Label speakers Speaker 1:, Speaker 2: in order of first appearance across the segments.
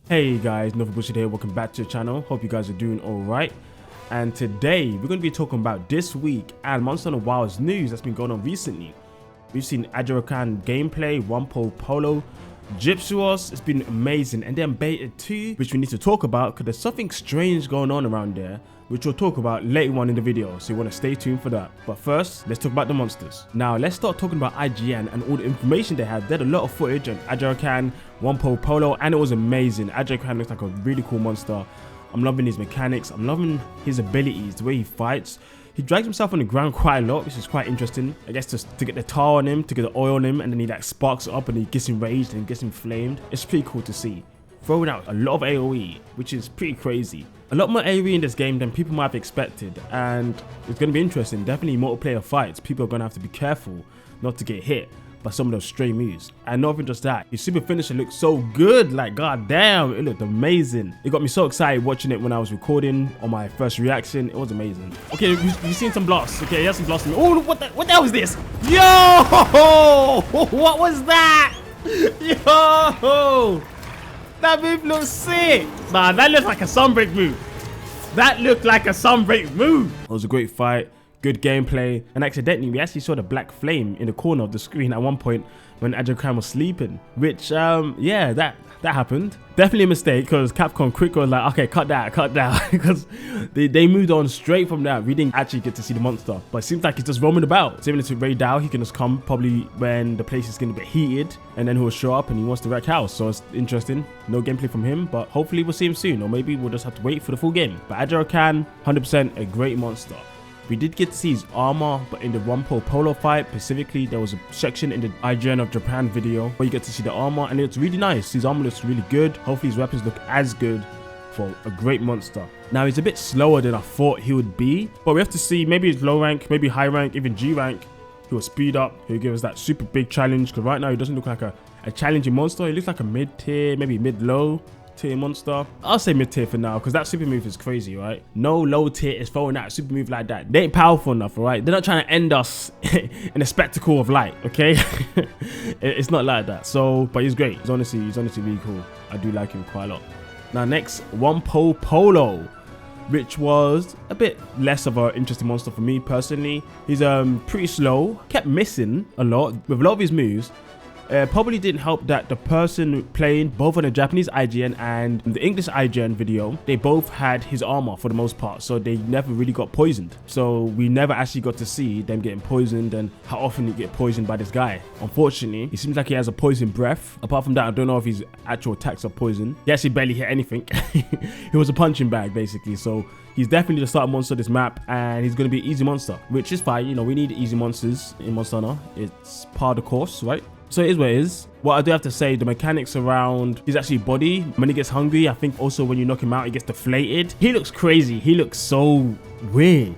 Speaker 1: Hey guys, Rompopolo here. Welcome back to the channel. Hope you guys are doing alright. And today we're going to be talking about this week and Monster Hunter Wilds news that's been going on recently. We've seen Ajarakan gameplay, Rompopolo, Gypceros. It's been amazing. And then Beta 2, which we need to talk about because there's something strange going on around there, which we'll talk about later on in the video, so you want to stay tuned for that. But first, let's talk about the monsters. Now, let's start talking about IGN and all the information they had. They had a lot of footage on Ajarakan, Rompopolo, and it was amazing. Ajarakan looks like a really cool monster. I'm loving his mechanics. I'm loving his abilities, the way he fights. He drags himself on the ground quite a lot, which is quite interesting. I guess just to get the tar on him, to get the oil on him, and then he like sparks up and he gets enraged and gets inflamed. It's pretty cool to see. Throwing out a lot of AoE, which is pretty crazy. A lot more AoE in this game than people might have expected, and it's going to be interesting. Definitely multiplayer fights. People are going to have to be careful not to get hit by some of those stray moves. And not even just that, his super finisher looked so good. Like, god damn, it looked amazing. It got me so excited watching it when I was recording on my first reaction. It was amazing. Okay, you've seen some blasts. Okay, he has some blasts. Oh, what the hell is this? Yo, what was that? Yo, that move looks sick. Nah, that looked like a sunbreak move. That looked like a sunbreak move. It was a great fight. Good gameplay, and accidentally we actually saw the black flame in the corner of the screen at one point when Ajarakan was sleeping, which yeah, that happened. Definitely a mistake, because Capcom quick was like, okay, cut that because they moved on straight from that. We didn't actually get to see the monster, but it seems like he's just roaming about. Similar to Ray Dow, he can just come probably when the place is going to get heated, and then he'll show up and he wants to wreck house. So it's interesting. No gameplay from him, but hopefully we'll see him soon, or maybe we'll just have to wait for the full game. But Ajarakan, 100% a great monster. We did get to see his armor, but in the Rompopolo fight specifically, there was a section in the IGN of Japan video where you get to see the armor, and it's really nice. His armor looks really good. Hopefully his weapons look as good for a great monster. Now, he's a bit slower than I thought he would be, but we have to see. Maybe he's low rank, maybe high rank, even G rank. He will speed up. He'll give us that super big challenge, because right now he doesn't look like a challenging monster. He looks like a mid-tier, maybe mid-low tier monster. I'll say mid-tier for now, because that super move is crazy, right? No low tier is throwing out a super move like that. They ain't powerful enough, right? They're not trying to end us in a spectacle of light, okay? It's not like that. So, but he's great. He's honestly really cool. I do like him quite a lot. Now next, Rompopolo, which was a bit less of an interesting monster for me personally. He's pretty slow, kept missing a lot with a lot of his moves. Probably didn't help that the person playing both on the Japanese IGN and the English IGN video, they both had his armor for the most part, so they never really got poisoned. So we never actually got to see them getting poisoned and how often you get poisoned by this guy. Unfortunately, he seems like he has a poison breath. Apart from that, I don't know if his actual attacks are poison. He actually barely hit anything. He was a punching bag basically, so he's definitely the starter monster of this map, and he's going to be an easy monster, which is fine. You know, we need easy monsters in Monster Hunter. It's part of the course, right? So it is what it is. What I do have to say, the mechanics around his actually body, when he gets hungry, I think also when you knock him out, he gets deflated. He looks crazy. He looks so weird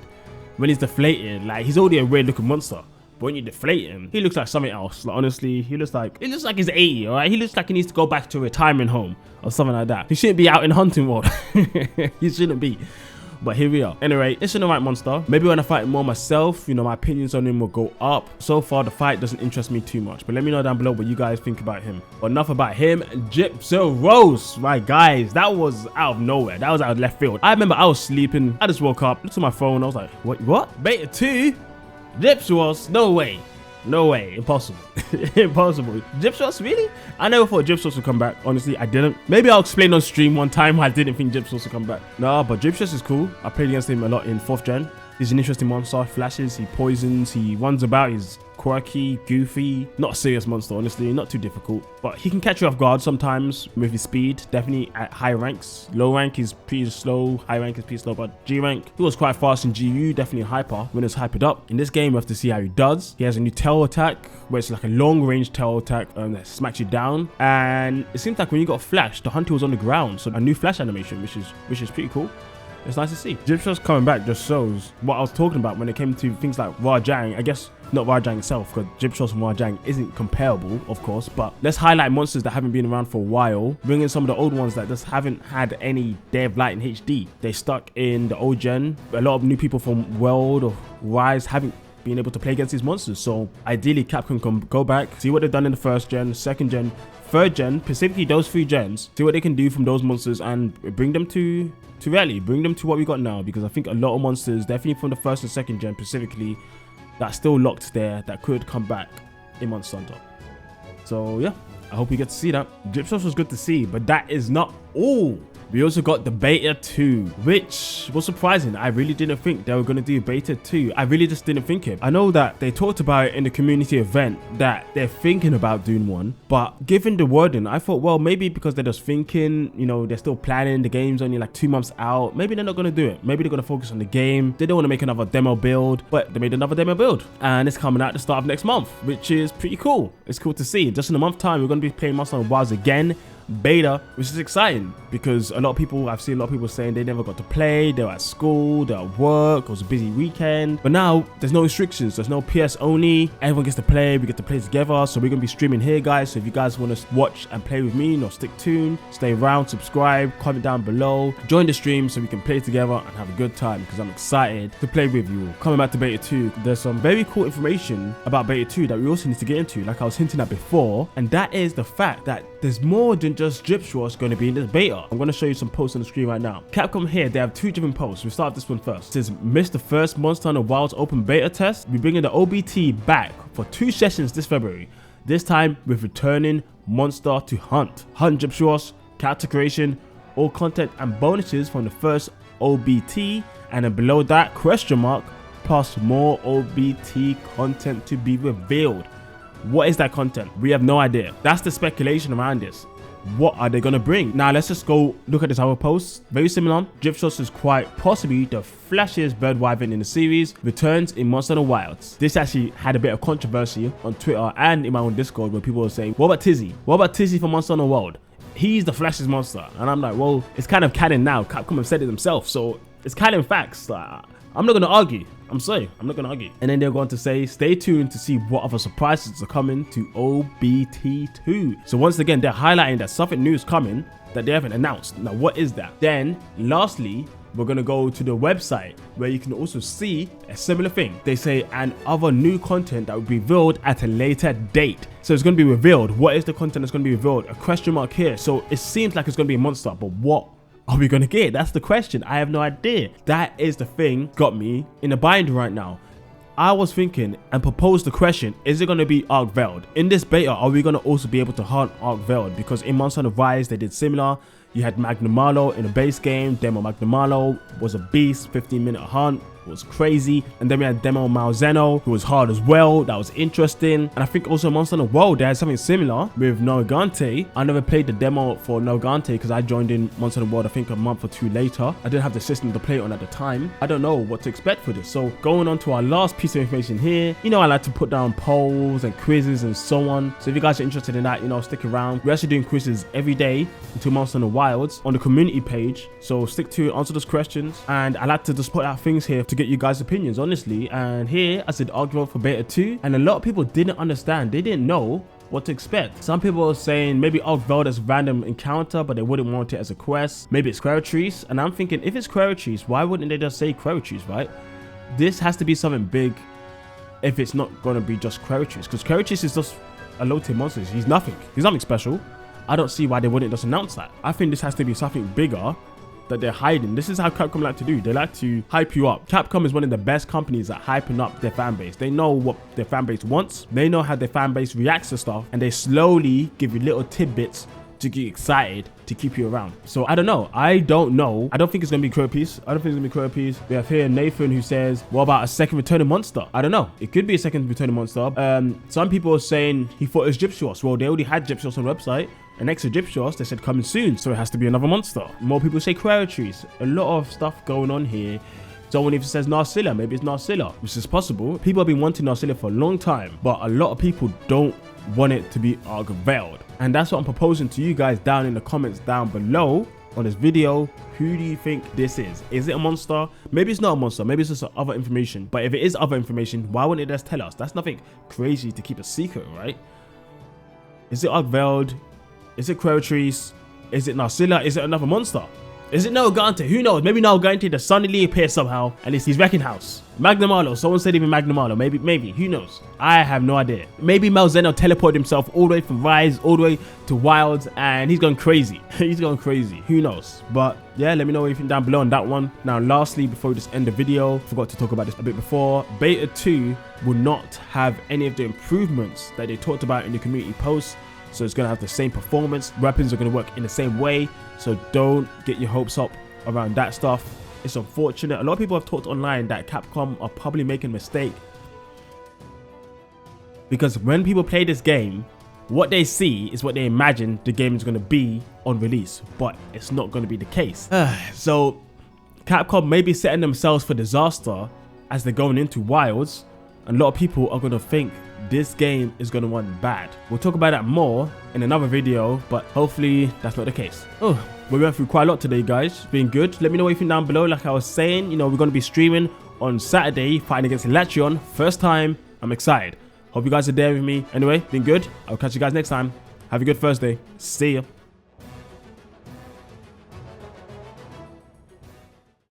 Speaker 1: when he's deflated. Like, he's already a weird looking monster, but when you deflate him, he looks like something else. Like, honestly, he looks like he's 80, all right? He looks like he needs to go back to a retirement home or something like that. He shouldn't be out in hunting world. He shouldn't be. But here we are. Anyway, it's an alright monster. Maybe when I fight more myself, you know, my opinions on him will go up. So far, the fight doesn't interest me too much. But let me know down below what you guys think about him. But enough about him. Gypceros, right, guys? That was out of nowhere. That was out of left field. I remember I was sleeping. I just woke up, looked at my phone. I was like, what? Beta 2? Gypceros? No way. No way. Impossible. Impossible. Gypceros, really? I never thought Gypceros would come back. Honestly, I didn't. Maybe I'll explain on stream one time why I didn't think Gypceros would come back. No, but Gypceros is cool. I played against him a lot in 4th gen. He's an interesting monster. Flashes, he poisons, he runs about, he's quirky, goofy. Not a serious monster, honestly. Not too difficult. But he can catch you off guard sometimes with his speed. Definitely at high ranks. Low rank is pretty slow. High rank is pretty slow. But G rank, he was quite fast in GU. Definitely hyper when it's hypered up. In this game, we have to see how he does. He has a new tail attack, where it's like a long range tail attack that smacks you down. And it seems like when you got flashed, the hunter was on the ground. So a new flash animation, which is pretty cool. It's nice to see. Gypceros coming back just shows what I was talking about when it came to things like Rajang. I guess not Rajang itself, because Gypceros and Rajang isn't comparable, of course, but let's highlight monsters that haven't been around for a while. Bring in some of the old ones that just haven't had any day of light in HD. They stuck in the old gen. A lot of new people from World or Rise haven't been able to play against these monsters. So ideally, Capcom can go back, see what they've done in the 1st gen, 2nd gen, 3rd gen, specifically those 3 gens, see what they can do from those monsters and bring them to reality, bring them to what we got now, because I think a lot of monsters, definitely from the 1st and 2nd gen specifically, that's still locked there that could come back in Monster Hunter. So yeah, I hope you get to see that. Gypceros was good to see, but that is not all. We also got the beta 2, which was surprising. I really didn't think they were going to do beta 2. I really just didn't think it. I know that they talked about it in the community event that they're thinking about doing one, but given the wording, I thought, well, maybe because they're just thinking, you know, they're still planning, the game's only like 2 months out, maybe they're not going to do it. Maybe they're going to focus on the game. They don't want to make another demo build, but they made another demo build, and it's coming out at the start of next month, which is pretty cool. It's cool to see. Just in a month's time, we're going to be playing Monster Hunter Wilds again, beta, which is exciting because I've seen a lot of people saying they never got to play, they were at school, they were at work, it was a busy weekend, but now there's no restrictions, there's no PS only, everyone gets to play, we get to play together. So we're gonna be streaming here, guys. So if you guys want to watch and play with me, stick tuned, stay around, subscribe, comment down below, join the stream so we can play together and have a good time, because I'm excited to play with you. Coming back to beta 2, there's some very cool information about beta 2 that we also need to get into, like I was hinting at before, and that is the fact that there's more than just Gypceros going to be in this beta. I'm going to show you some posts on the screen right now. Capcom here, they have 2 different posts. We start this one first. It says, missed the first Monster Hunter Wilds open beta test. We're bringing the OBT back for 2 sessions this February. This time with returning monster to hunt. Hunt Gypceros, character creation, all content and bonuses from the first OBT. And then below that, question mark, plus more OBT content to be revealed. What is that content? We have no idea. That's the speculation around this. What are they going to bring? Now let's just go look at this other post. Very similar. Gypceros is quite possibly the flashiest bird wyvern in the series, returns in Monster Hunter Wilds. This actually had a bit of controversy on Twitter and in my own Discord, where people were saying, what about Tizzy? What about Tizzy from Monster Hunter World? He's the flashiest monster. And I'm like, well, it's kind of canon now. Capcom have said it themselves, so it's canon facts. I'm not going to argue. I'm sorry, I'm not going to argue. And then they're going to say, stay tuned to see what other surprises are coming to OBT2. So once again, they're highlighting that something new is coming that they haven't announced. Now, what is that? Then, lastly, we're going to go to the website where you can also see a similar thing. They say, and other new content that will be revealed at a later date. So it's going to be revealed. What is the content that's going to be revealed? A question mark here. So it seems like it's going to be a monster, but what are we going to get? That's the question. I have no idea. That is the thing got me in a bind right now. I was thinking and proposed the question, is it going to be Arkveld? In this beta, are we going to also be able to hunt Arkveld? Because in Monster Hunter Rise, they did similar. You had Magnamalo in the base game. Demo Magnamalo was a beast, 15-minute hunt. It was crazy. And then we had Demo Malzeno, who was hard as well. That was interesting. And I think also Monster Hunter World, they had something similar with Norgante. I never played the demo for Norgante because I joined in Monster Hunter World, I think a month or 2 later. I didn't have the system to play it on at the time. I don't know what to expect for this. So going on to our last piece of information here, you know, I like to put down polls and quizzes and so on. So if you guys are interested in that, you know, stick around. We're actually doing quizzes every day until Monster Hunter Wilds on the community page. So stick to answer those questions. And I like to just put out things here to get you guys' opinions, honestly. And here I said Arkveld for beta 2, and a lot of people didn't understand. They didn't know what to expect. Some people are saying maybe Arkveld as random encounter, but they wouldn't want it as a quest. Maybe it's Quematrice, and I'm thinking, if it's Quematrice, why wouldn't they just say Quematrice, right? This has to be something big if it's not going to be just Quematrice, because Quematrice is just a low-tier monster. He's nothing special. I don't see why they wouldn't just announce that. I think this has to be something bigger that they're hiding. This is how Capcom like to do. They like to hype you up. Capcom is one of the best companies at hyping up their fan base. They know what their fan base wants. They know how their fan base reacts to stuff, and they slowly give you little tidbits to get excited to keep you around. So I don't know. I don't know. I don't think it's gonna be Quematrice. We have here Nathan who says, what about a second returning monster? I don't know. It could be a second returning monster. Some people are saying he thought it was Gypceros. Well, they already had Gypceros on the website. And next to Gypceros, they said coming soon, so it has to be another monster. More people say Quematrice. A lot of stuff going on here. Someone even says Nerscylla. Maybe it's Nerscylla, which is possible. People have been wanting Nerscylla for a long time, but a lot of people don't want it to be Arkveld. And that's what I'm proposing to you guys down in the comments down below on this video. Who do you think this is? Is it a monster? Maybe it's not a monster. Maybe it's just other information. But if it is other information, why wouldn't it just tell us? That's nothing crazy to keep a secret, right? Is it Arkveld? Is it Quematrice? Is it Nerscylla? Is it another monster? Is it Noah Gante? Who knows? Maybe Noah Gante does suddenly appear somehow and it's his wrecking house. Magnamalo. Someone said even Magnamalo. Maybe. Who knows? I have no idea. Maybe Malzeno teleported himself all the way from Rise all the way to Wilds and he's gone crazy. He's gone crazy. Who knows? But yeah, let me know what you think down below on that one. Now, lastly, before we just end the video, forgot to talk about this a bit before. Beta 2 will not have any of the improvements that they talked about in the community post. So it's going to have the same performance. Weapons are going to work in the same way. So don't get your hopes up around that stuff. It's unfortunate. A lot of people have talked online that Capcom are probably making a mistake. Because when people play this game, what they see is what they imagine the game is going to be on release. But it's not going to be the case. So Capcom may be setting themselves for disaster as they're going into Wilds. And a lot of people are going to think this game is going to run bad. We'll talk about that more in another video, but hopefully that's not the case. Oh, we went through quite a lot today, guys. It's been good. Let me know what you think down below. Like I was saying, you know, we're going to be streaming on Saturday, fighting against Latrion. First time. I'm excited. Hope you guys are there with me. Anyway, been good. I'll catch you guys next time. Have a good Thursday. See ya.